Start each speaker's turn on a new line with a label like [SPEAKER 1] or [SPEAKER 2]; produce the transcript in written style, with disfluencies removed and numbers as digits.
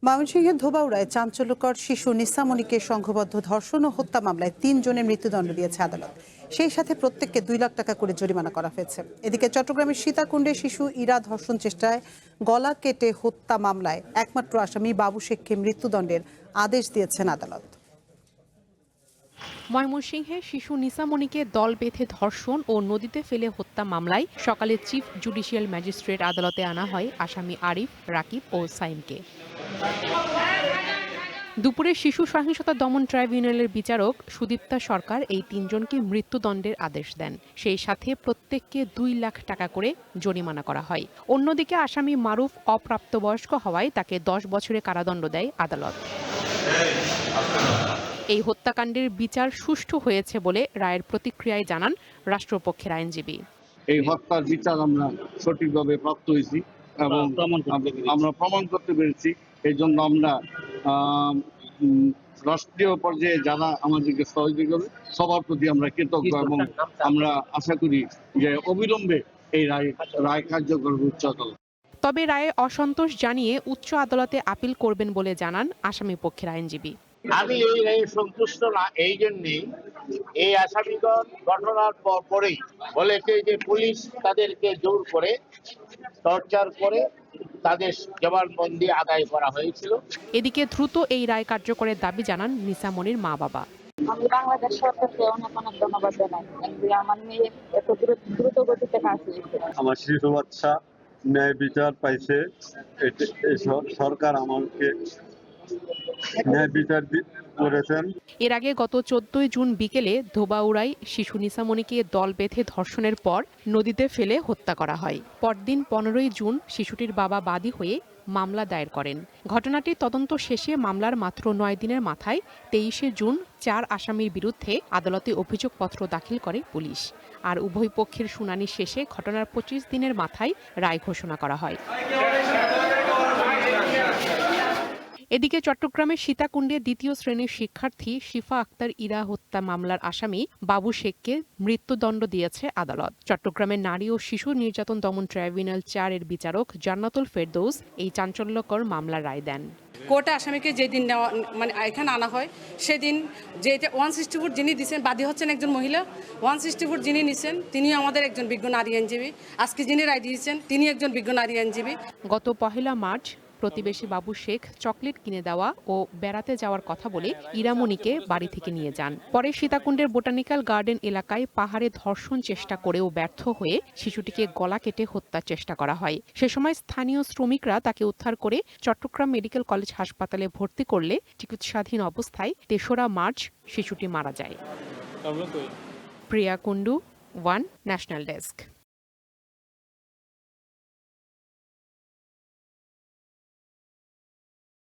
[SPEAKER 1] ময়মনসিংহের ধোবাউড়ায় চাঞ্চল্যকর শিশু নিসামণিকে সংঘবদ্ধ ধর্ষণ ও হত্যা মামলায় ৩ জনের মৃত্যুদণ্ড দিয়েছে আদালত। সেই সাথে প্রত্যেককে 2 লাখ টাকা করে জরিমানা করা হয়েছে। এদিকে চট্টগ্রামের সীতাকুণ্ডে শিশু ইরা ধর্ষণ চেষ্টায় গলা কেটে হত্যা মামলায় একমাত্র আসামি বাবু শেখকে মৃত্যুদণ্ডের আদেশ দিয়েছেন আদালত।
[SPEAKER 2] ময়মনসিংহে শিশু নিসামণিকে দল বেঁধে ধর্ষণ ও নদীতে ফেলে হত্যা মামলায় সকালে চিফ জুডিশিয়াল ম্যাজিস্ট্রেট আদালতে আনা হয় আসামি আরিফ, রাকিব ও সাইমকে। দুপুরে শিশু সহিংসতা দমন ট্রাইব্যুনালের বিচারক সুদীপ্তা সরকার এই 3 জনকে মৃত্যুদণ্ডের আদেশ দেন। সেই সাথে প্রত্যেককে 2 লাখ টাকা করে জরিমানা করা হয়। অন্যদিকে আসামি মারুফ অপ্রাপ্তবয়স্ক হওয়ায় তাকে 10 বছরের কারাদণ্ড দেয় আদালত। এই হত্যাকাণ্ডের বিচার সুষ্ঠু হয়েছে বলে রায়ের প্রতিক্রিয়ায় জানান রাষ্ট্রপক্ষের আইনজীবী।
[SPEAKER 3] এই হত্যার বিচার আমরা সঠিকভাবে প্রাপ্ত হয়েছি এবং আমরা প্রমাণ করতে পেরেছি। এই জন্য আমরা রাষ্ট্রীয় পর্যায়ে যারা আমাদেরকে সহযোগিতা করবে সবার প্রতি আমরা কৃতজ্ঞ এবং আমরা আশা করি যে অবিলম্বে এই রায় কার্যকর উচ্চ আদালত।
[SPEAKER 2] তবে রায়ে অসন্তোষ জানিয়ে উচ্চ আদালতে আপিল করবেন বলে জানান আসামি পক্ষের আইনজীবী।
[SPEAKER 4] আমি এই রায়ে সন্তুষ্ট না, এই জন্যই এই আসামিগণ ঘটনার পরেই বলেছে যে পুলিশ তাদেরকে জোর করে টর্চার করে তাদের জবানবন্দি আদায় করা হয়েছিল।
[SPEAKER 2] এদিকে দ্রুত এই রায় কার্যকরের দাবি জানান নিসামণির মা বাবা।
[SPEAKER 5] আমি বাংলাদেশ সরকারকে অনেক অনেক ধন্যবাদ জানাই। আমার মেয়ে এত দ্রুত গতিতে কাজ হয়েছে।
[SPEAKER 6] আমার শিশু বাচ্চা ন্যায় বিচার পাইছে। সরকার আমাকে ন্যায় বিচার করেছেন।
[SPEAKER 2] এর আগে গত 14 জুন বিকেলে ধোবাউড়ায় শিশু নিসামণিকে দল বেঁধে ধর্ষণের পর নদীতে ফেলে হত্যা করা হয়। পরদিন 15 জুন শিশুটির বাবা বাদী হয়ে মামলা দায়ের করেন। ঘটনাটির তদন্ত শেষে মামলার মাত্র 9 দিনের মাথায় 23 জুন 4 আসামির বিরুদ্ধে আদালতে অভিযোগপত্র দাখিল করে পুলিশ। আর উভয় পক্ষের শুনানি শেষে ঘটনার 25 দিনের মাথায় রায় ঘোষণা করা হয়। এদিকে চট্টগ্রামের সীতাকুণ্ডে 2য় শ্রেণীর শিক্ষার্থী শিফা আক্তার ইরা হত্যা মামলার আসামি বাবু শেখকে মৃত্যুদণ্ড দিয়েছে আদালত। চট্টগ্রামের নারী ও শিশু নির্যাতন দমন ট্রাইব্যুনাল 4 এর বিচারক জান্নাতুল ফেরদৌস এই চাঞ্চল্যকর মামলার রায় দেন।
[SPEAKER 7] কোর্টে আসামিকে যেদিন এখানে আনা হয় সেদিন যে 164 যিনি দিচ্ছেন বাদী হচ্ছেন একজন মহিলা, 164 যিনি নিছেন তিনি আমাদের একজন বিজ্ঞ নারী আইনজীবী। আজকে যিনি রায় দিয়েছেন তিনি একজন বিজ্ঞ নারী আইনজীবী।
[SPEAKER 2] গত 1 মার্চ প্রতিবেশী বাবু শেখ চকলেট কিনে দেওয়া ও বেড়াতে যাওয়ার কথা বলে ইরামণিকে বাড়ি থেকে নিয়ে যান। পরে সীতাকুণ্ডের বোটানিক্যাল গার্ডেন এলাকায় পাহাড়ে ধর্ষণ চেষ্টা করেও ব্যর্থ হয়ে শিশুটিকে গলা কেটে হত্যার চেষ্টা করা হয়। সে সময় স্থানীয় শ্রমিকরা তাকে উদ্ধার করে চট্টগ্রাম মেডিকেল কলেজ হাসপাতালে ভর্তি করলে চিকিৎসাধীন অবস্থায় 3রা মার্চ শিশুটি মারা যায়। প্রিয়া কুন্ডু, 1 ন্যাশনাল ডেস্ক।